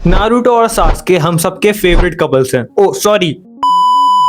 Naruto और Sasuke हम सबके फेवरेट कपल्स हैं। ओ सॉरी,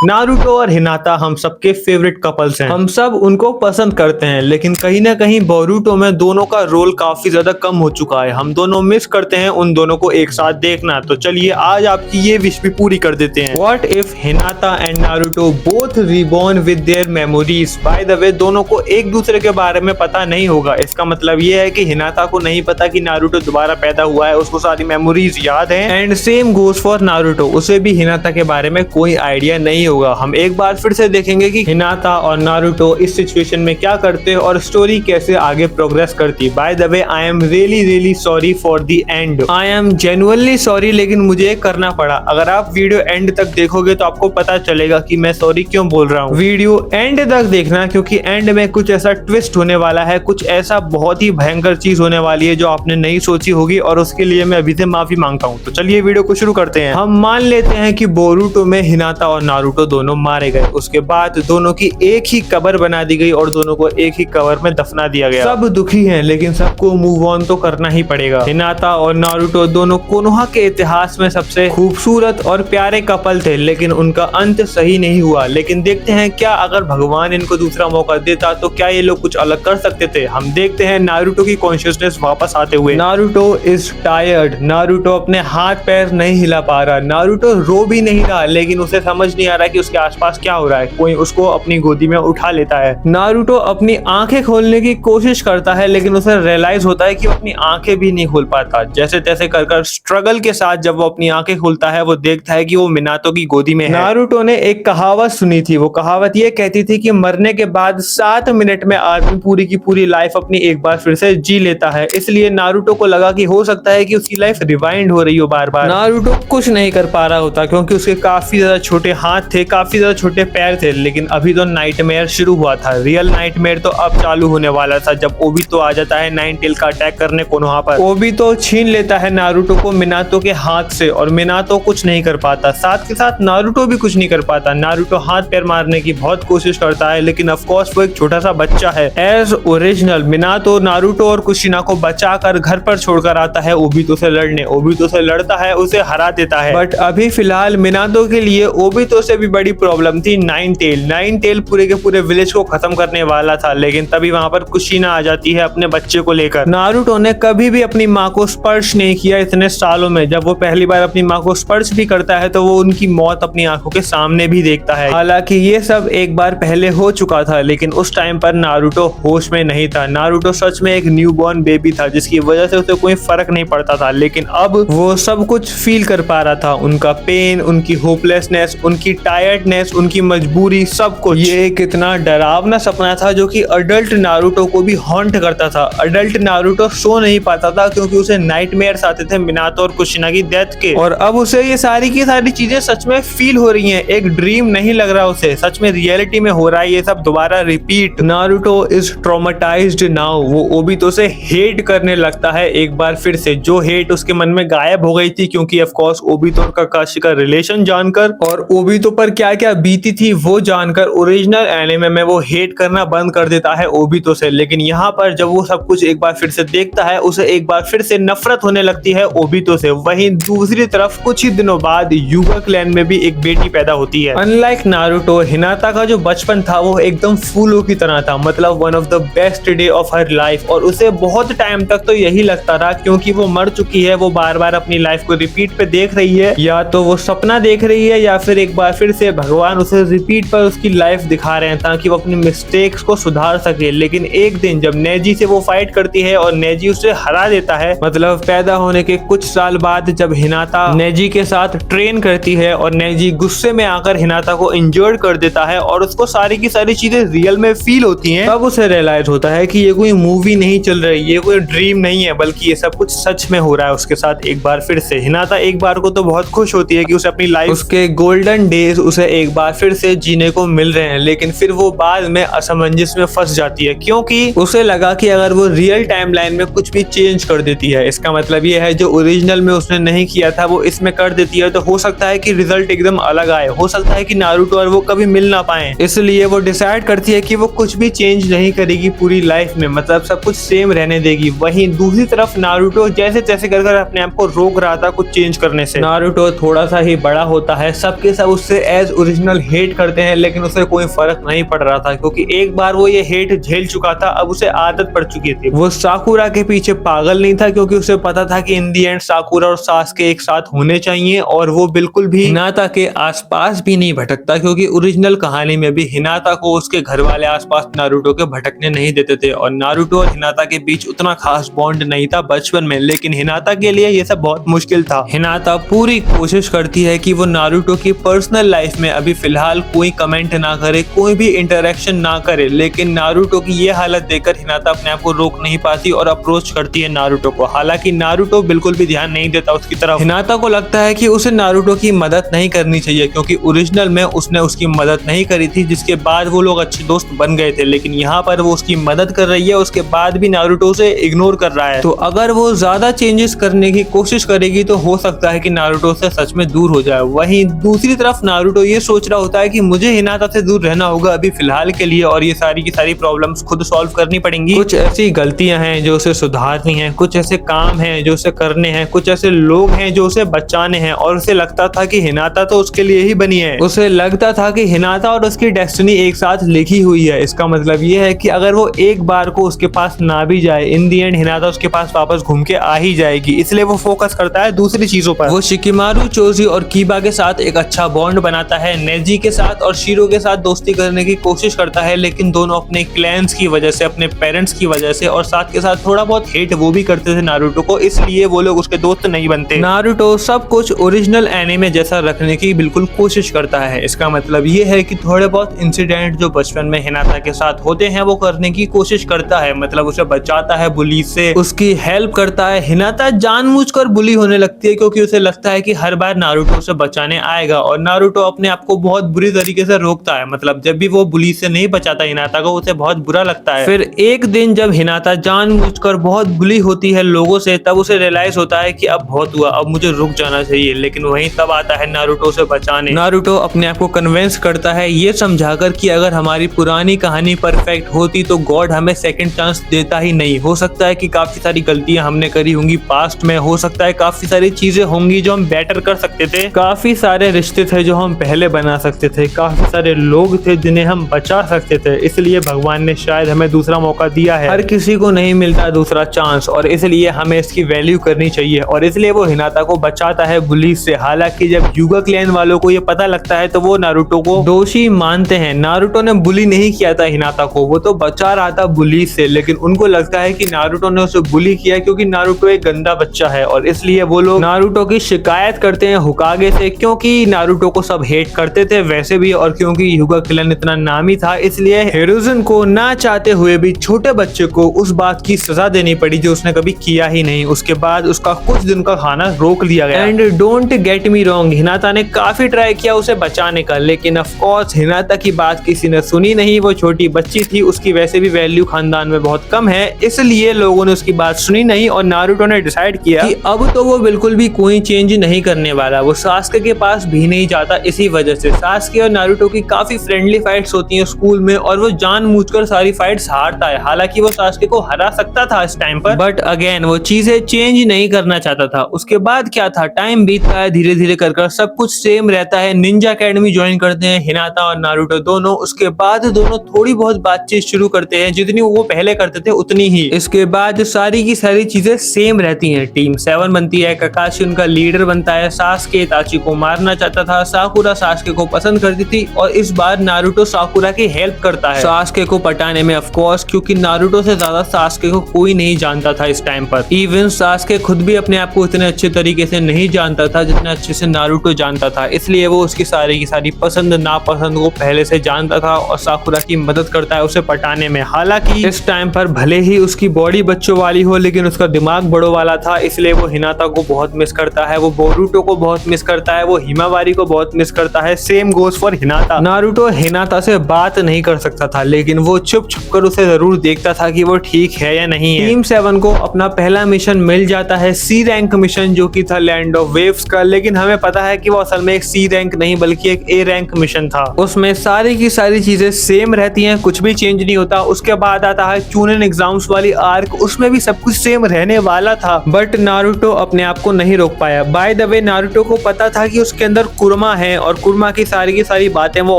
नारुतो और हिनाता हम सबके फेवरेट कपल्स हैं। हम सब उनको पसंद करते हैं, लेकिन कहीं ना कहीं बोरुतो में दोनों का रोल काफी ज्यादा कम हो चुका है। हम दोनों मिस करते हैं उन दोनों को एक साथ देखना। तो चलिए आज आपकी ये विश भी पूरी कर देते हैं। What if हिनाता and Naruto both reborn with their memories. By the way, दोनों को एक दूसरे के बारे में पता नहीं होगा। इसका मतलब ये है कि हिनाता को नहीं पता कि नारुतो दोबारा पैदा हुआ है, उसको सारी मेमोरीज याद है। And same goes for Naruto, उसे भी हिनाता के बारे में कोई आइडिया नहीं होगा। हम एक बार फिर से देखेंगे कि हिनाता और नारुतो इस सिचुएशन में क्या करते और स्टोरी कैसे आगे प्रोग्रेस करती। By the way, I am really sorry for the end. I am genuinely sorry, लेकिन मुझे करना पड़ा। अगर आप वीडियो एंड तक देखोगे तो आपको पता चलेगा कि मैं सॉरी क्यों बोल रहा हूँ। वीडियो एंड तक देखना, क्योंकि एंड में कुछ ऐसा ट्विस्ट होने वाला है, कुछ ऐसा बहुत ही भयंकर चीज होने वाली है जो आपने नहीं सोची होगी, और उसके लिए मैं अभी से माफी मांगता हूँ। तो चलिए वीडियो को शुरू करते हैं। हम मान लेते हैं कि बोरुतो में हिनाता और नारुतो दोनों मारे गए। उसके बाद दोनों की एक ही कब्र बना दी गई और दोनों को एक ही कब्र में दफना दिया गया। सब दुखी हैं, लेकिन सबको मूव ऑन तो करना ही पड़ेगा। हिनाता और नारुतो दोनों कोनोहा के इतिहास में सबसे खूबसूरत और प्यारे कपल थे, लेकिन उनका अंत सही नहीं हुआ। लेकिन देखते हैं क्या अगर भगवान इनको दूसरा मौका देता तो क्या ये लोग कुछ अलग कर सकते थे। हम देखते हैं नारुतो की कॉन्शियसनेस वापस आते हुए। Naruto is tired. नारुतो अपने हाथ पैर नहीं हिला पा रहा। नारुतो रो भी नहीं रहा, लेकिन उसे समझ नहीं आ रहा कि उसके आसपास क्या हो रहा है। कोई उसको अपनी गोदी में उठा लेता है। नारुतो अपनी आंखें खोलने की कोशिश करता है, लेकिन उसे रियलाइज होता है कि वो अपनी आंखें भी नहीं खोल पाता। जैसे तैसे कर स्ट्रगल के साथ जब वो अपनी आंखें खोलता है, वो देखता है कि वो मिनातो की गोदी में है। नारुतो ने एक कहावत सुनी थी। वो कहावत ये कहती थी कि मरने के बाद 7 मिनट में आदमी पूरी की पूरी लाइफ अपनी एक बार फिर से जी लेता है। इसलिए नारुतो को लगा कि हो सकता है कि उसकी लाइफ रिवाइंड हो रही हो बार बार। नारुतो कुछ नहीं कर पा रहा होता, क्योंकि उसके काफी ज्यादा छोटे हाथ थे, काफी ज्यादा छोटे पैर थे। लेकिन अभी तो नाइटमेयर शुरू हुआ था। रियल नाइटमेयर तो अब चालू होने वाला था, जब ओबितो आ जाता है नाइन टेल का अटैक करने कोनोहा पर। ओबितो छीन लेता है नारुतो को मिनातो के हाथ से, और मिनातो कुछ नहीं कर पाता। साथ के साथ नारुतो भी कुछ नहीं कर पाता। नारुतो हाथ पैर मारने की बहुत कोशिश करता है, लेकिन ऑफ कोर्स वो एक छोटा सा बच्चा है। एज ओरिजिनल मिनातो नारुतो और कुशिना को बचाकर घर पर छोड़कर आता है ओबितो से लड़ने। ओबितो से लड़ता है, उसे हरा देता है। बट अभी फिलहाल मिनातो के लिए ओबितो से भी बड़ी प्रॉब्लम थी नाइन टेल। नाइन टेल पूरे के पूरे विलेज को खत्म करने वाला था, लेकिन तभी वहां पर कुशिना आ जाती है अपने बच्चे को लेकर। नारुतो ने कभी भी अपनी माँ को स्पर्श नहीं किया इतने सालों में। जब वो पहली बार अपनी माँ को स्पर्श भी करता है तो वो उनकी मौत अपनी आंखों के सामने भी देखता है। हालांकि ये सब एक बार पहले हो चुका था, लेकिन उस टाइम पर नारुतो होश में नहीं था। नारुतो सच में एक न्यूबॉर्न बेबी था, जिसकी वजह से उसे कोई फर्क नहीं पड़ता था। लेकिन अब वो सब कुछ फील कर पा रहा था, उनका पेन, उनकी होपलेसनेस, उनकी टायर्डनेस, उनकी मजबूरी, सब कुछ। ये एक इतना डरावना सपना था जो कि अडल्ट नारुतो को भी हॉन्ट करता था। अडल्ट नारुतो सो नहीं पाता था, क्योंकि उसे नाइटमेयर्स आते थे मिनातो और कुशिना की डेथ के। और अब उसे ये सारी की सारी चीजें सच में फील हो रही हैं। एक ड्रीम नहीं लग रहा उसे, सच में रियलिटी में हो रहा है ये सब दोबारा repeat. Naruto is traumatised now. वो ओबितो से हेट करने लगता है एक बार फिर से, जो हेट उसके मन में गायब हो गई थी, क्योंकि ऑफ कोर्स ओबितो और काकाशी का रिलेशन जानकर और ओबितो पर क्या क्या बीती थी वो जानकर ओरिजिनल एनिमे में वो हेट करना बंद कर देता है ओबितो से। लेकिन यहाँ पर जब वो सब कुछ एक बार फिर से देखता है, उसे एक बार फिर से नफरत होने लगती है ओबितो से। वहीं दूसरी तरफ कुछ ही दिनों बाद युगा क्लैन में भी एक बेटी पैदा होती है। अनलाइक नारुतो, हिनाता का जो बचपन था वो एकदम फूलों की तरह था, मतलब one of the best day of her life. और उसे बहुत टाइम तक तो यही लगता था, क्योंकि वो मर चुकी है, वो बार बार अपनी लाइफ को रिपीट पे देख रही है, या तो वो सपना देख रही है, या फिर एक बार फिर से भगवान उसे रिपीट पर उसकी लाइफ दिखा रहे हैं ताकि वो अपनी मिस्टेक्स को सुधार सके। लेकिन एक दिन जब नेजी से वो फाइट करती है और नेजी उसे हरा देता है, मतलब पैदा होने के कुछ साल बाद जब हिनाता नेजी के साथ ट्रेन करती है और नेजी गुस्से में आकर हिनाता को इंजर्ड कर देता है और उसको सारी की सारी चीजें रियल में फील होती हैं, तब उसे रियलाइज होता है कि ये कोई मूवी नहीं चल रही, ये कोई ड्रीम नहीं है, बल्कि ये सब कुछ सच में हो रहा है उसके साथ एक बार फिर से। हिनाता एक बार को तो बहुत खुश होती है कि उसे अपनी लाइफ, उसके गोल्डन डेज, उसे एक बार फिर से जीने को मिल रहे हैं, लेकिन फिर वो बाद में असमंजस में फंस जाती है क्योंकि उसे लगा कि अगर वो रियल टाइमलाइन में कुछ भी चेंज कर देती है, इसका मतलब ये है जो ओरिजिनल में उसने नहीं किया था वो इसमें कर देती है, तो हो सकता है कि रिजल्ट एकदम अलग आए, हो सकता है कि नारुतो और वो कभी मिल ना पाए। इसलिए वो डिसाइड करती है कि वो कुछ भी चेंज नहीं करेगी पूरी लाइफ में, मतलब सब कुछ सेम रहने देगी। वहीं दूसरी तरफ नारुतो जैसे तैसे कर अपने आप को रोक रहा था कुछ चेंज करने से। नारुतो थोड़ा सा ही बड़ा होता है, सबके सब उससे एज ओरिजिनल हेट करते हैं, लेकिन उसे कोई फर्क नहीं पड़ रहा था क्योंकि एक बार वो ये हेट झेल चुका था, अब उसे आदत पड़ चुकी थी। वो साकुरा के पीछे पागल नहीं था क्योंकि उसे पता था कि इन दी एंड साकुरा और सास्के एक साथ होने चाहिए, और वो बिल्कुल भी हिनाता के आसपास भी नहीं भटकता क्योंकि ओरिजिनल कहानी में भी हिनाता को उसके घर वाले आसपास नारुतो के भटकने नहीं देते थे, और नारुतो और हिनाता के बीच उतना खास बॉन्ड नहीं था बचपन में, लेकिन हिनाता के लिए ये सब बहुत मुश्किल था। हिनाता पूरी कोशिश करती है कि वो नारुतो की पर्सनल लाइफ में अभी फिलहाल कोई कमेंट ना करे, कोई भी इंटरेक्शन ना करे, लेकिन नारुतो की ये हालत देखकर हिनाता अपने आप को रोक नहीं पाती और अप्रोच करती है नारुतो को। हालांकि नारुतो बिल्कुल भी ध्यान नहीं देता उसकी तरफ। हिनाता को लगता है कि उसे नारुतो की मदद नहीं करनी चाहिए क्योंकि ओरिजिनल में उसने उसकी मदद नहीं करी थी, जिसके बाद वो लोग अच्छे दोस्त बन गए थे, लेकिन यहाँ पर वो उसकी मदद कर रही है, उसके बाद भी नारुतो उसे इग्नोर कर रहा है। तो अगर वो ज्यादा चेंजेस करने की कोशिश करेगी तो हो सकता है कि नारुतो से सच में दूर हो जाए। वहीं दूसरी तरफ नारुतो ये सोच रहा होता है कि मुझे हिनाता से दूर रहना होगा अभी फिलहाल के लिए, और ये सारी की सारी प्रॉब्लम्स खुद सॉल्व करनी पड़ेंगी। कुछ ऐसी गलतियां हैं जो उसे सुधारनी है, कुछ ऐसे काम हैं जो उसे करने हैं, कुछ ऐसे लोग हैं जो उसे बचाने हैं, और उसे लगता था कि हिनाता तो उसके लिए ही बनी है। उसे लगता था कि हिनाता और उसकी डेस्टिनी एक साथ लिखी हुई है। इसका मतलब ये है कि अगर वो एक बार को उसके पास ना भी जाए, इन दी एंड हिनाता उसके पास वापस घूम के आ ही जाएगी, इसलिए वो फोकस करता है दूसरी चीजों पर। वो शिकिमारू, चोजी और कीबा के साथ एक अच्छा बॉन्ड बनाता है, नेजी के साथ और शीरो के साथ दोस्ती करने की कोशिश करता है, लेकिन दोनों अपने क्लैंस की वजह से, अपने पेरेंट्स की वजह से और साथ के साथ थोड़ा बहुत हेट वो भी करते थे नारुतो को, इसलिए वो लोग उसके दोस्त नहीं बनते। नारुतो सब कुछ ओरिजिनल एनीमे जैसा रखने की बिल्कुल कोशिश करता है। इसका मतलब ये है कि थोड़े बहुत इंसिडेंट जो बचपन में हिनाता के साथ होते हैं वो करने की कोशिश करता है, मतलब उसे बचाता है बुली से, उसकी हेल्प करता है। हिनाता जानबूझकर बुली होने लगती है क्योंकि उसे लगता है कि हर बार नारुतो उसे बचाने आएगा, और नारुतो अपने आप को बहुत बुरी तरीके से रोकता है, मतलब जब भी वो बुली से नहीं बचाता हिनाता को उसे बहुत बुरा लगता है। फिर एक दिन जब हिनाता जानबूझकर बहुत बुली होती है लोगों से, तब उसे रियलाइज होता है कि अब बहुत हुआ, अब मुझे रुक जाना चाहिए, लेकिन वहीं तब आता है नारुतो से बचाने। नारुतो अपने आप को कन्विंस करता है ये समझाकर कि अगर हमारी पुरानी कहानी परफेक्ट होती तो गॉड हमें सेकंड चांस देता ही नहीं। हो सकता है कि काफी सारी गलतियां हमने करी होंगी पास्ट में, हो सकता है काफी सारी चीजें होंगी जो हम बेटर कर सकते थे, काफी सारे रिश्ते थे जो हम पहले बना सकते थे, काफी सारे लोग थे जिन्हें हम बचा सकते थे, इसलिए भगवान ने शायद हमें दूसरा मौका दिया है। हर किसी को नहीं मिलता दूसरा चांस, और इसलिए हमें इसकी वैल्यू करनी चाहिए, और इसलिए वो हिनाता को बचाता है बुली से। हालांकि जब युगा क्लैन वालों को ये पता लगता है तो वो नारुतो को दोषी मानते हैं। नारुतो ने बुली नहीं किया था हिनाता को, वो तो बचा रहा था बुली से, लेकिन उनको लगता है कि नारुतो ने उसे बुली किया क्योंकि नारुतो एक गंदा बच्चा है, और इसलिए वो लोग नारुतो की शिकायत करते हैं होकागे से, क्योंकि नारुतो को सब हेट करते थे वैसे भी, और क्योंकि युगा क्लैन इतना नामी था, इसलिए हिरुजुन को ना चाहते हुए भी छोटे बच्चे को उस बात की सजा देनी पड़ी जो उसने कभी किया ही नहीं। उसके बाद उसका कुछ दिन का खाना रोक लिया गया। And don't get me wrong, हिनाता ने काफी ट्राई किया उसे बचाने का, लेकिन ऑफ कोर्स हिनाता की बात किसी ने सुनी नहीं। वो छोटी बच्ची थी, उसकी वैसे भी वैल्यू खानदान में बहुत कम है, इसलिए लोगों ने उसकी बात सुनी नहीं, और नारुतो ने डिसाइड किया कि अब तो वो बिल्कुल भी कोई चेंज नहीं करने वाला। वो सास्के के पास भी नहीं जाता इसी वजह से। सास्के और नारुतो की काफी फ्रेंडली फाइट्स होती हैं स्कूल में, और वो जानबूझकर सारी फाइट्स हारता है। हालांकि वो सास्के को हरा सकता था इस टाइम पर, बट अगेन वो चीजें चेंज नहीं करना चाहता था। उसके बाद क्या था, टाइम बीतता है धीरे धीरे कर सब कुछ सेम रहता है। निंजा एकेडमी ज्वाइन करते हैं हिनाता और नारुतो दोनों। उसके बाद दोनों थोड़ी बहुत बातचीत शुरू करते हैं, जितनी वो पहले करते थे उतनी ही। इसके बाद सारी की सारी चीजें सेम रहती हैं। टीम 7 बनती है, ककाशी उनका लीडर बनता है, सास्के इताची को मारना चाहता था, साकुरा सास्के को पसंद करती थी, और इस बार नारुतो साकुरा की हेल्प करता है सास्के को पटाने में, ऑफ कोर्स, क्योंकि नारुतो से ज्यादा सास्के को कोई नहीं जानता था इस टाइम पर। इवन सास्के खुद भी अपने आप को इतने अच्छे तरीके से नहीं जानता था जितने अच्छे से नारुतो जानता था, इसलिए वो उसकी सारी की सारी पसंद नापसंद को पहले से जानता था, और साकुरा की मदद करता है उसे पटाने में। हालांकि इस टाइम पर भले ही उसकी बॉडी बच्चों वाली हो, लेकिन उसका दिमाग बड़ों वाला था, इसलिए वो हिनाता को बहुत मिस करता है, वो बोरुतो को बहुत मिस करता है, वो हिमावारी को बहुत मिस करता है। Same goes for हिनाता। नारुतो हिनाता से बात नहीं कर सकता था, लेकिन वो छुप छुप कर उसे जरूर देखता था कि वो ठीक है या नहीं है। टीम 7 को अपना पहला मिशन मिल जाता है, सी रैंक मिशन, जो कि था लैंड ऑफ वेव्स का। लेकिन हमें पता है कि वो असल में एक सी रैंक नहीं बल्कि एक ए रैंक मिशन था। उसमें सारी की सारी चीजें सेम रहती हैं, कुछ भी चेंज नहीं होता। उसके बाद आता है चूनन एग्जाम्स वाली आर्क, उसमें भी सब कुछ सेम रहने वाला था, बट नारुतो अपने आप को नहीं रोक पाया। बाय द वे नारुतो को पता था कि उसके अंदर कुरमा है और कुरमा की सारी बातें वो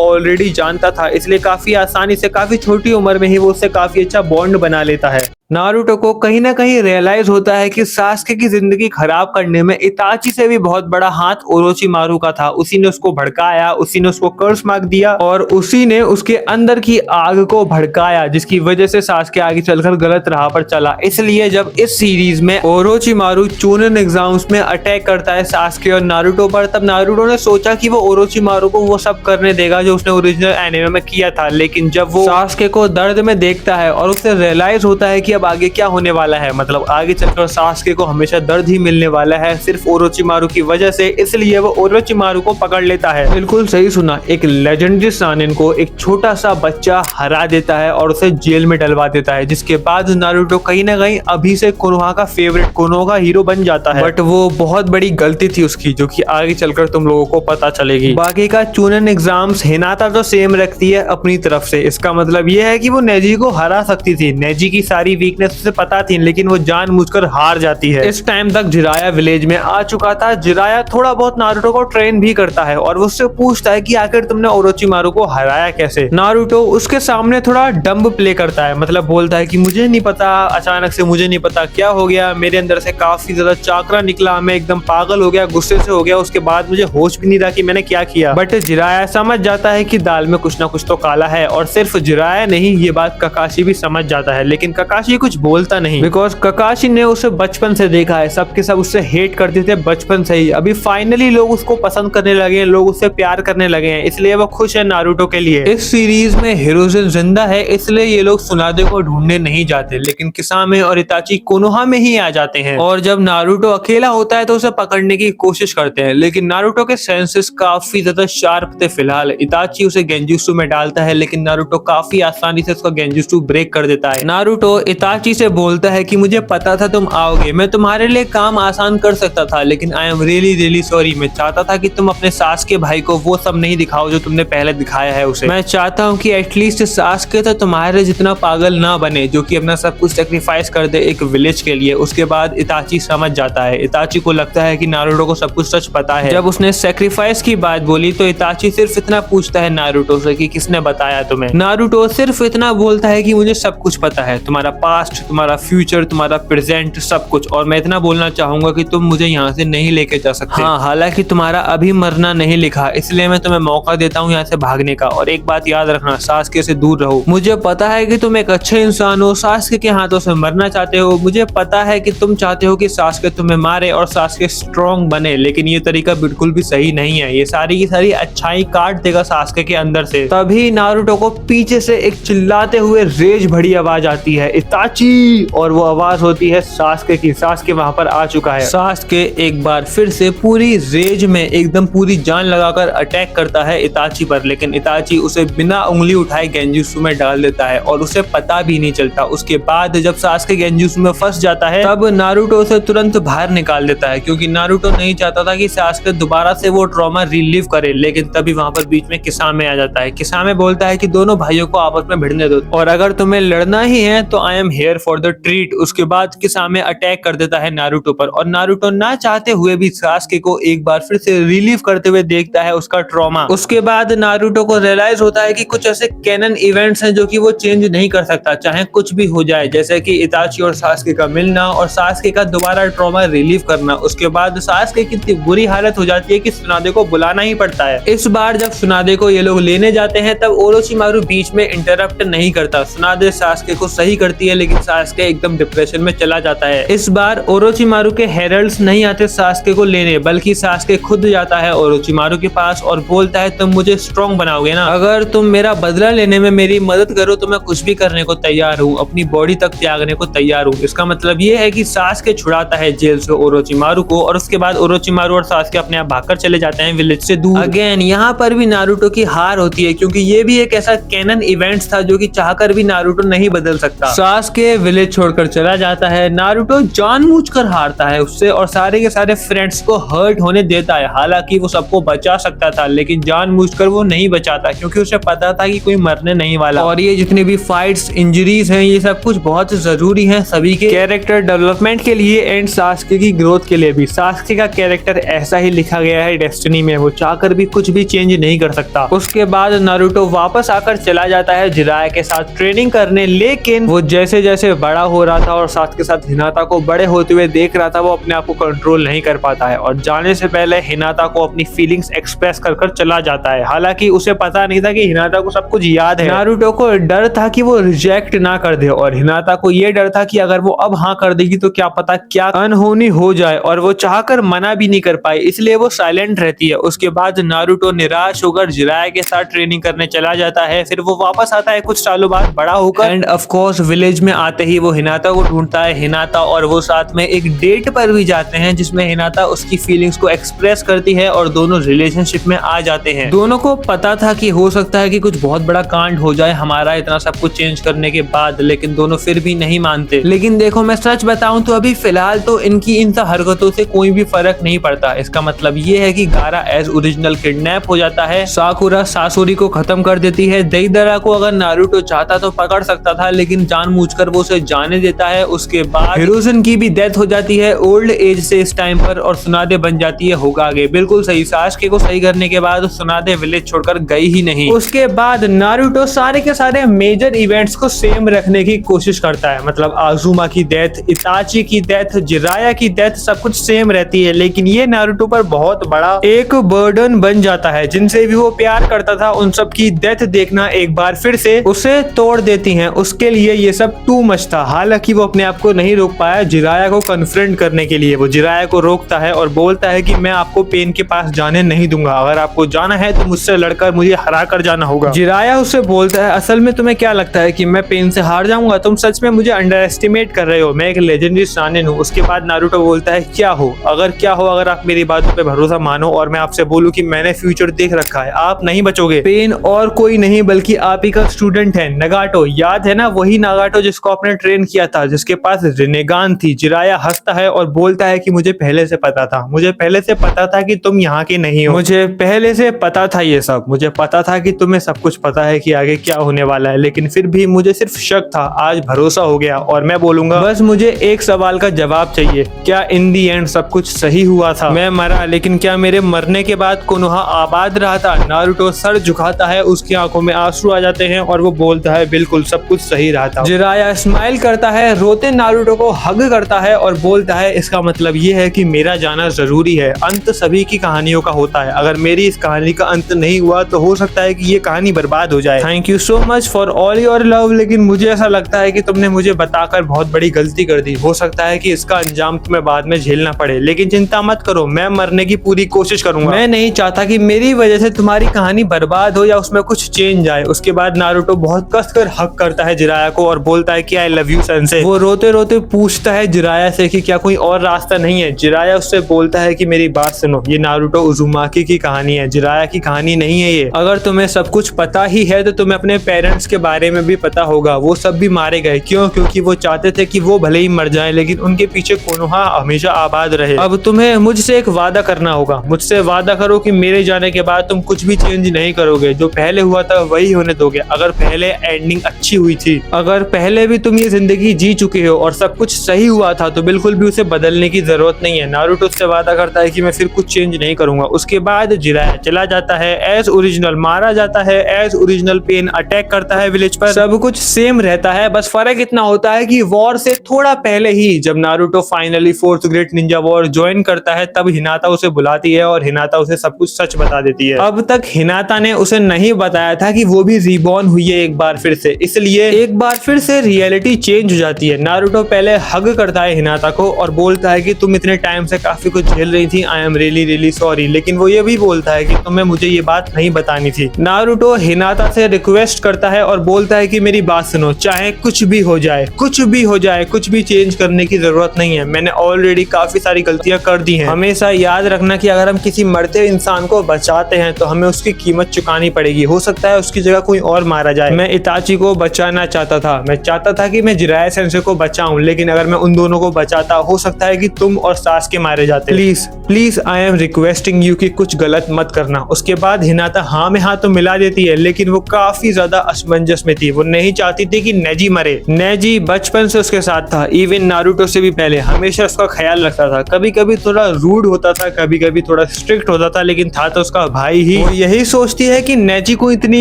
ऑलरेडी जानता था, इसलिए काफी आसानी से काफी छोटी उम्र में ही वो उससे काफी अच्छा बॉन्ड बना लेता है। नारुतो को कहीं ना कहीं रियलाइज होता है कि सास्के की जिंदगी खराब करने में इताची से भी बहुत बड़ा हाथ ओरोचिमारू का था। उसी ने उसको भड़काया, उसी ने उसको कर्स मार्क दिया और उसी ने उसके अंदर की आग को भड़काया, जिसकी वजह से सास्के आगे चलकर गलत राह पर चला। इसलिए जब इस सीरीज में ओरोचिमारू चूनन एग्जाम्स में अटैक करता है सास्के और नारुतो पर, तब नारुतो ने सोचा कि वो ओरोचिमारू को वो सब करने देगा जो उसने ओरिजिनल एनिमे में किया था। लेकिन जब वो सास्के को दर्द में देखता है और उसे रियलाइज होता है कि अब आगे क्या होने वाला है, मतलब आगे चलकर सास्के को हमेशा दर्द ही मिलने वाला है सिर्फ ओरोचिमारू की वजह से, इसलिए वो ओरोचिमारू को पकड़ लेता है। बिल्कुल सही सुना, एक लेजेंडरी शानेन को एक छोटा सा बच्चा हरा देता है और उसे जेल में डलवा देता है, जिसके बाद नारुतो कहीं ना कहीं अभी से कोनोहा का फेवरेट, कोनोहा हीरो बन जाता है। बट वो बहुत बड़ी गलती थी उसकी, जो कि आगे चलकर तुम लोगों को पता चलेगी। बाकी का चूनन एग्जाम्स हिनाता तो सेम रखती है अपनी तरफ से। इसका मतलब ये है कि वो नेजी को हरा सकती थी, नेजी की सारी वीकनेस उसे पता थी, लेकिन वो जानबूझकर हार जाती है। इस टाइम तक जिराया विलेज में आ चुका था। जिराया थोड़ा बहुत नारुतो को ट्रेन भी करता है और उससे पूछता है कि आखिर तुमने ओरोचिमारू को हराया कैसे। नारुतो उसके सामने थोड़ा डम्ब प्ले करता है, मतलब बोलता है कि मुझे नहीं पता, अचानक से मुझे नहीं पता क्या हो गया, मेरे अंदर से काफी ज्यादा चाकरा निकला, मैं एकदम पागल हो गया, गुस्से से हो गया, उसके बाद मुझे होश भी नहीं रहा कि मैंने क्या किया। बट जिराया समझ जाता है कि दाल में कुछ ना कुछ तो काला है, और सिर्फ जिराया नहीं, ये बात ककाशी भी समझ जाता है। लेकिन ककाशी कुछ बोलता नहीं, बिकॉज ककाशी ने उसे बचपन से देखा है, सबके सब उससे हेट करते थे बचपन से ही। अभी फाइनली लोग उसको पसंद करने लगे हैं, लोग उससे प्यार करने लगे हैं, इसलिए वो खुश है नारुतो के लिए। इस सीरीज में हिरोजिन जिंदा है, इसलिए ये लोग सुनादे को ढूंढने नहीं जाते, लेकिन किसामे और इताची कोनोहा में ही आ जाते हैं। और जब नारुतो अकेला होता है तो उसे पकड़ने की कोशिश करते हैं, लेकिन नारुतो के सेंसेस काफी ज्यादा शार्प थे। फिलहाल इताची उसे गेंजुत्सु में डालता है, लेकिन नारुतो काफी आसानी से उसका गेंजुत्सु ब्रेक कर देता है। नारुतो इताची से बोलता है कि मुझे पता था तुम आओगे, मैं तुम्हारे लिए काम आसान कर सकता था, लेकिन आई एम रियली सॉरी। मैं चाहता था कि तुम अपने सास्के भाई को वो सब नहीं दिखाओ जो तुमने पहले दिखाया है उसे। मैं चाहता हूँ कि एटलीस्ट सास्के तो तुम्हारे जितना पागल ना बने, जो कि अपना सब कुछ सेक्रीफाइस कर दे एक विलेज के लिए। उसके बाद इताची समझ जाता है, इताची को लगता है कि नारुतो को सब कुछ सच पता है। जब उसने सेक्रीफाइस की बात बोली तो इताची सिर्फ इतना पूछता है नारुतो से कि किसने बताया तुम्हें। नारुतो सिर्फ इतना बोलता है कि मुझे सब कुछ पता है, तुम्हारा पास्ट, तुम्हारा फ्यूचर, तुम्हारा प्रेजेंट, सब कुछ। और मैं इतना बोलना चाहूंगा कि तुम मुझे यहाँ से नहीं लेके जा सकते। हाँ, हालांकि तुम्हारा अभी मरना नहीं लिखा, इसलिए मैं तुम्हें मौका देता हूँ यहाँ से भागने का। और एक बात याद रखना, सास्के से दूर रहो। मुझे पता है कि तुम एक अच्छे इंसान हो, सास्के के हाथों से मरना चाहते हो, मुझे पता है कि तुम चाहते हो कि सास्के तुम्हें मारे और सास्के स्ट्रॉन्ग बने, लेकिन ये तरीका बिल्कुल भी सही नहीं है। ये सारी की सारी अच्छाई काट देगा सास्के के अंदर से। तभी नारुतो को पीछे से एक चिल्लाते हुए रेज भरी आवाज आती है, इताची। और वो आवाज होती है सास्के की। सास्के वहां पर आ चुका है। सास्के एक बार फिर से पूरी रेज में एकदम पूरी जान लगाकर अटैक करता है इताची पर, लेकिन इताची उसे बिना उंगली उठाए गेंजुत्सु में डाल देता है और उसे पता भी नहीं चलता। उसके बाद जब सास्के गेंजुत्सु में फंस जाता है, तब नारुतो उसे तुरंत बाहर निकाल देता है, क्योंकि नारुतो नहीं चाहता था कि सास्के दोबारा से वो ट्रॉमा रिलीव करे। लेकिन तभी वहां पर बीच में किसामे आ जाता है। किसामे बोलता है कि दोनों भाइयों को आपस में भिड़ने दो, और अगर तुम्हें लड़ना ही है तो I am here for the treat. उसके बाद किसामे अटैक कर देता है नारुतो पर, और नारुतो ना चाहते हुए भी सास्के को एक बार फिर से रिलीव करते हुए देखता है उसका ट्रॉमा। उसके बाद नारुतो को रियलाइज होता है कि कुछ ऐसे कैनन इवेंट्स हैं जो कि वो चेंज नहीं कर सकता, चाहे कुछ भी हो जाए, जैसे कि इताची और सास्के का मिलना और सास्के का दोबारा ट्रॉमा रिलीव करना। उसके बाद सास्के की इतनी बुरी हालत हो जाती है कि सुनादे को बुलाना ही पड़ता है। इस बार जब सुनादे को ये लोग लेने जाते हैं, तब ओरोचिमारू बीच में इंटरप्ट नहीं करता। सुनादे सास्के को सही करती है, है, लेकिन सास्के एकदम डिप्रेशन में चला जाता है। इस बार ओरोचिमारू के हेरल्ड्स नहीं आते सास्के को लेने, बल्कि सास्के खुद जाता है ओरोचिमारू के पास और बोलता है तुम मुझे स्ट्रॉन्ग बनाओगे ना, अगर तुम मेरा बदला लेने में मेरी मदद करो तो मैं कुछ भी करने को तैयार हूँ, अपनी बॉडी तक त्यागने को तैयार हूँ। इसका मतलब ये है कि सास्के छुड़ाता है जेल से ओरोचिमारू को और उसके बाद ओरोचिमारू और सास्के अपने आप भागकर चले जाते हैं विलेज से दूर। अगेन यहाँ पर भी नारुतो की हार होती है, क्योंकि ये भी एक ऐसा कैनन इवेंट्स था जो कि चाहकर भी नारुतो नहीं बदल सकता। सास्के विलेज छोड़कर चला जाता है, नारुतो जानबूझकर हारता है उससे और सारे के सारे फ्रेंड्स को हर्ट होने देता है। हालांकि वो सबको बचा सकता था, लेकिन जानबूझकर वो नहीं बचाता, क्योंकि उसे पता था कि कोई मरने नहीं वाला। और ये जितनी भी फाइट्स, इंजरीज हैं, ये सब कुछ बहुत जरूरी है सभी के कैरेक्टर डेवलपमेंट के लिए एंड सास्के की ग्रोथ के लिए भी। सास्के का कैरेक्टर ऐसा ही लिखा गया है डेस्टिनी में, वो चाहकर भी कुछ भी चेंज नहीं कर सकता। उसके बाद नारुतो वापस आकर चला जाता है जिराया के साथ ट्रेनिंग करने, लेकिन वो जैसे जैसे बड़ा हो रहा था और साथ के साथ हिनाता को बड़े होते हुए देख रहा था, वो अपने आप को कंट्रोल नहीं कर पाता है और जाने से पहले हिनाता को अपनी फीलिंग्स एक्सप्रेस कर चला जाता है। हालांकि उसे पता नहीं था कि हिनाता को सब कुछ याद है। नारुतो को डर था कि वो रिजेक्ट ना कर दे और हिनाता को ये डर था कि अगर वो अब हाँ कर देगी तो क्या पता क्या अनहोनी हो जाए, और वो चाहकर मना भी नहीं कर पाई, इसलिए वो साइलेंट रहती है। उसके बाद नारुतो निराश होकर जिराया के साथ ट्रेनिंग करने चला जाता है। फिर वो वापस आता है कुछ सालों बाद बड़ा होकर एंड ऑफ कोर्स विलेज में आते ही वो हिनाता को ढूंढता है। हिनाता और वो साथ में एक डेट पर भी जाते हैं जिसमें हिनाता उसकी फीलिंग्स को एक्सप्रेस करती है और दोनों रिलेशनशिप में आ जाते हैं। दोनों को पता था कि हो सकता है कि कुछ बहुत बड़ा कांड हो जाए हमारा इतना सब कुछ चेंज करने के बाद, लेकिन दोनों फिर भी नहीं मानते। लेकिन देखो मैं सच बताऊं तो अभी फिलहाल तो इनकी इन सब हरकतों से कोई भी फर्क नहीं पड़ता। इसका मतलब ये है कि गारा एज ओरिजिनल किडनैप हो जाता है, साकुरा सासुरी को खत्म कर देती है, देइदरा को अगर नारुतो चाहता तो पकड़ सकता था, लेकिन जानबूझकर वो उसे जाने देता है। उसके बाद हिरोजन की भी डेथ हो जाती है ओल्ड एज से इस टाइम पर और सुनादे बन जाती है होकागे। बिल्कुल सही, सास्के को सही करने के बाद सुनादे विलेज छोड़कर गई ही नहीं। उसके बाद नारुतो सारे के सारे मेजर इवेंट्स को सेम रखने की कोशिश करता है, मतलब आजुमा की डेथ, इताची की डेथ, जिराया की डेथ, सब कुछ सेम रहती है। लेकिन ये नारुतो पर बहुत बड़ा एक बर्डन बन जाता है। जिनसे भी वो प्यार करता था उन सब की डेथ देखना एक बार फिर से उसे तोड़ देती है। उसके लिए ये सब टू मच था। हालांकि वो अपने आप को नहीं रोक पाया जिराया को कन्फ्रंट करने के लिए। वो जिराया को रोकता है और बोलता है कि मैं आपको पेन के पास जाने नहीं दूंगा, अगर आपको जाना है तो मुझसे लड़कर मुझे हरा कर जाना होगा। जिराया उससे बोलता है असल में तुम्हें क्या लगता है कि मैं पेन से हार जाऊंगा? तुम सच में मुझे अंडर एस्टिमेट कर रहे हो, मैं एक लेजेंडरी शानिन हूँ। उसके बाद नारुतो बोलता है क्या हो अगर आप मेरी बातों पे भरोसा मानो और मैं आपसे बोलूं कि मैंने फ्यूचर देख रखा है, आप नहीं बचोगे। पेन और कोई नहीं बल्कि आप ही का स्टूडेंट है, नगाटो। याद है ना, वही नगाटो जिसको आपने ट्रेन किया था, जिसके पास रिनेगान थी। जिराया हंसता है और बोलता है कि मुझे पहले से पता था, मुझे पहले से पता था कि तुम यहाँ के नहीं हो, मुझे पहले से पता था ये सब, मुझे पता था कि तुम्हें सब कुछ पता है कि आगे क्या होने वाला है, लेकिन फिर भी मुझे सिर्फ शक था। आज भरोसा हो गया और मैं बोलूंगा बस मुझे एक सवाल का जवाब चाहिए, क्या इन दी एंड सब कुछ सही हुआ था? मैं मरा, लेकिन क्या मेरे मरने के बाद कोनोहा आबाद रहा था? नारुतो सर झुकाता है, उसकी आंखों में आंसू आ जाते हैं और वो बोलता है बिल्कुल सब कुछ सही रहा था। जिराया स्माइल करता है, रोते नारुतो को हग करता है और बोलता है इसका मतलब ये है कि मेरा जाना जरूरी है। अंत सभी की कहानियों का होता है, अगर मेरी इस कहानी का अंत नहीं हुआ तो हो सकता है कि ये कहानी बर्बाद हो जाए। Thank you so much for all your love, लेकिन मुझे ऐसा लगता है कि तुमने मुझे बताकर बहुत बड़ी गलती कर दी। हो सकता है कि इसका अंजाम तुम्हें बाद में झेलना पड़े, लेकिन चिंता मत करो, मैं मरने की पूरी कोशिश करूंगा। मैं नहीं चाहता कि मेरी वजह से तुम्हारी कहानी बर्बाद हो या उसमें कुछ चेंज आए। उसके बाद नारुतो बहुत कसकर हक करता है जिराया को और बोलता है कि आई लव यू सेंसे। वो रोते रोते पूछता है जिराया से कि क्या कोई और रास्ता नहीं है। जिराया उससे बोलता है कि मेरी बात सुनो, ये नारुतो उजुमाकी की कहानी है, जिराया की कहानी नहीं है ये। अगर तुम्हें सब कुछ पता ही है तो तुम्हें अपने पेरेंट्स के बारे में भी पता होगा, वो सब भी मारे गए। क्यों? क्योंकि वो चाहते थे कि वो भले ही मर जाए लेकिन उनके पीछे कोनोहा हमेशा आबाद रहे। अब तुम्हें मुझसे एक वादा करना होगा, मुझसे वादा करो कि मेरे जाने के बाद तुम कुछ भी चेंज नहीं करोगे, जो पहले हुआ था वही होने दोगे। अगर पहले एंडिंग अच्छी हुई थी, अगर पहले भी तुम ये जिंदगी जी चुके हो और सब कुछ सही हुआ था तो बिल्कुल भी उसे बदलने की जरूरत नहीं है। नारुतो उससे वादा करता है कि मैं फिर कुछ चेंज नहीं करूंगा। उसके बाद जिराया चला जाता है एज ओरिजिनल, मारा जाता है एज ओरिजिनल, पेन अटैक करता है विलेज पर, सब कुछ सेम रहता है। बस फर्क इतना होता है कि वॉर से थोड़ा पहले ही जब Naruto finally fourth great Ninja war join करता है तब हिनाता उसे बुलाती है और हिनाता उसे सब कुछ सच बता देती है। अब तक हिनाता ने उसे नहीं बताया था कि वो भी रिबॉर्न हुई है एक बार फिर से, इसलिए एक बार फिर से रियलिटी चेंज हो जाती है। नारुतो पहले हग करता है हिनाता को और बोलता है कि तुम इतने टाइम से काफी कुछ झेल रही थी, I am really really sorry, लेकिन वो ये भी बोलता है कि तुम्हें मुझे ये बात नहीं बतानी थी। नारुतो हिनाता से रिक्वेस्ट करता है और बोलता है कि मेरी बात सुनो, चाहे कुछ भी हो जाए, कुछ भी हो जाए, कुछ भी चेंज करने की जरूरत नहीं है, मैंने ऑलरेडी काफी सारी गलतियां कर दी हैं। हमेशा याद रखना कि अगर हम किसी मरते हुए इंसान को बचाते हैं तो हमें उसकी कीमत चुकानी पड़ेगी। हो सकता है उसकी जगह कोई और मारा जाए। मैं इताची को बचाना चाहता था, मैं चाहता था कि मैं जिराया सेंसे को बचाऊं, लेकिन अगर मैं उन दोनों को बचाता हो सकता है कि तुम और सासुके मारे जाते। Please please I am requesting you कि कुछ गलत मत करना। उसके बाद हिनाता हाँ में हाँ तो मिला देती है, लेकिन वो काफी ज्यादा असमंजस में थी। वो नहीं चाहती थी कि नेजी मरे। नेजी बचपन से उसके साथ था, इवन नारुतो से भी पहले, हमेशा उसका ख्याल रखता था। कभी कभी थोड़ा रूड होता था, कभी कभी थोड़ा स्ट्रिक्ट होता था, लेकिन था तो उसका भाई ही। वो यही सोचती है कि नेजी को इतनी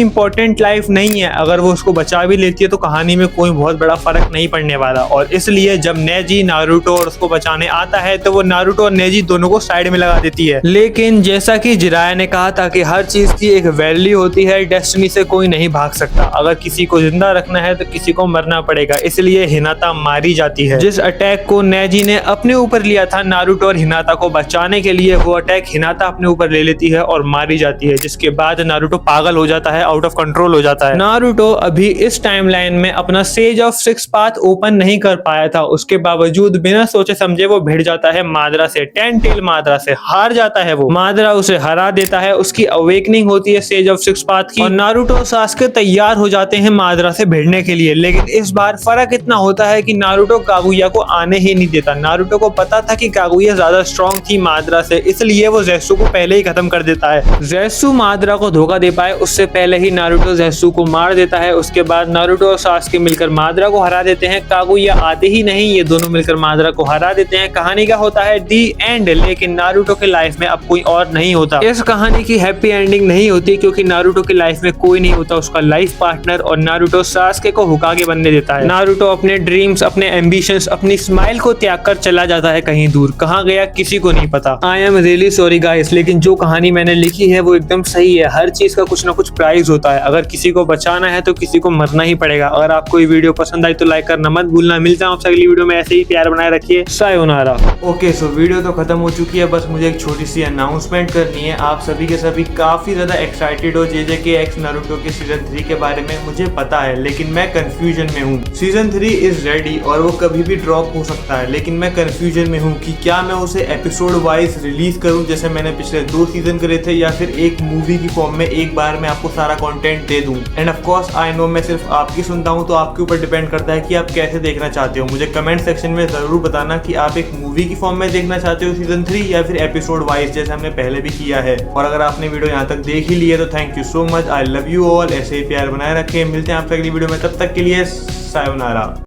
इंपॉर्टेंट लाइफ नहीं है, अगर वो उसको बचा भी लेती है तो कहानी में कोई बहुत बड़ा फर्क नहीं पड़ने वाला। और इसलिए जब नेजी नारुतो और उसको बचाने आता है तो वो नारुतो और नेजी दोनों को साइड में लगा देती है। लेकिन जैसा कि जिराया ने कहा था कि हर चीज की एक वैल्यू होती है, डेस्टिनी से कोई नहीं भाग सकता। अगर किसी को जिंदा रखना है तो किसी को मरना पड़ेगा, इसलिए हिनाता मारी जाती है। जिस अटैक को नेजी ने अपने ऊपर लिया था नारुतो और हिनाता को बचाने के लिए, वो अटैक हिनाता अपने ऊपर ले लेती है और मारी जाती है, जिसके बाद नारुतो पागल हो जाता है, आउट ऑफ कंट्रोल हो जाता है। नारुतो अभी इस टाइमलाइन में अपना sage of six path open नहीं कर पाया था, उसके बावजूद बिना सोचे समझे वो भिड़ जाता है मादरा से, टेन टेल मादरा से हार जाता है। वो मादरा उसे हरा देता है, उसकी अवेकनिंग होती है सेज ऑफ सिक्स पाथ की, और नारुतो और सासुके तैयार हो जाते हैं मादरा से भिड़ने के लिए। लेकिन इस बार फर्क इतना होता है कि नारुतो कागुया को आने ही नहीं देता। नारुतो को पता था कि कागुया ज्यादा स्ट्रॉन्ग थी मादरा से, इसलिए वो ज़ेसु को पहले ही खत्म कर देता है। ज़ेसु मादरा को धोखा दे पाए उससे पहले ही नारुतो ज़ेसु को मार देता है। उसके बाद नारुतो और सासुके मिलकर मादरा को हरा देते हैं। कागुया आते ही नहीं, ये दोनों मिलकर मादरा को हरा देते हैं। कहानी का होता है दी एंड। लेकिन नारुतो के लाइफ में अब कोई और नहीं होता। इस कहानी की हैप्पी एंडिंग नहीं होती, क्योंकि नारुतो की लाइफ में कोई नहीं होता उसका लाइफ पार्टनर, और नारुतो सासुके को होकागे बनने देता है। नारुतो अपने ड्रीम्स, अपने एम्बिशंस, अपनी स्माइल को त्याग कर चला जाता है कहीं दूर। कहाँ गया किसी को नहीं पता। I am really sorry guys, लेकिन जो कहानी मैंने लिखी है वो एकदम सही है। हर चीज का कुछ ना कुछ प्राइस होता है। अगर किसी को बचाना है तो किसी को मरना ही पड़ेगा। अगर आपको ये वीडियो पसंद आई तो लाइक करना मत भूलना। मिलता हूं आपसे अगली वीडियो में, ऐसे ही प्यार बनाए रखिए। सायोनारा। ओके सो वीडियो तो खत्म हो चुकी है, बस मुझे एक छोटी सी अनाउंसमेंट करनी है। आप सभी के सभी काफी ज्यादा एक्साइटेड हो JJK नारुतो के सीजन 3 के बारे में, मुझे पता है, लेकिन मैं कंफ्यूजन में हूँ। सीजन 3 इज रेडी और वो कभी भी ड्रॉप हो सकता है, लेकिन मैं कंफ्यूजन में हूँ कि क्या मैं उसे एपिसोड वाइज रिलीज करूँ जैसे मैंने पिछले 2 सीजन करे थे, या फिर एक मूवी की फॉर्म में एक बार में आपको सारा कंटेंट दे दूं। End of course I know मैं सिर्फ आपकी सुनता हूं, तो आपके ऊपर डिपेंड करता है कि आप कैसे देखना चाहते हो। मुझे कमेंट सेक्शन में जरूर बताना कि आप एक मूवी की फॉर्म में देखना चाहते हो सीजन 3 या फिर एपिसोड वाइज जैसे हमने पहले भी किया है। और अगर आपने वीडियो यहाँ तक देख ही ली है तो thank you so much. I love you all. ऐसे ही प्यार बनाए रखें। मिलते हैं आपसे अगली वीडियो में, तब तक के लिए सायोनारा।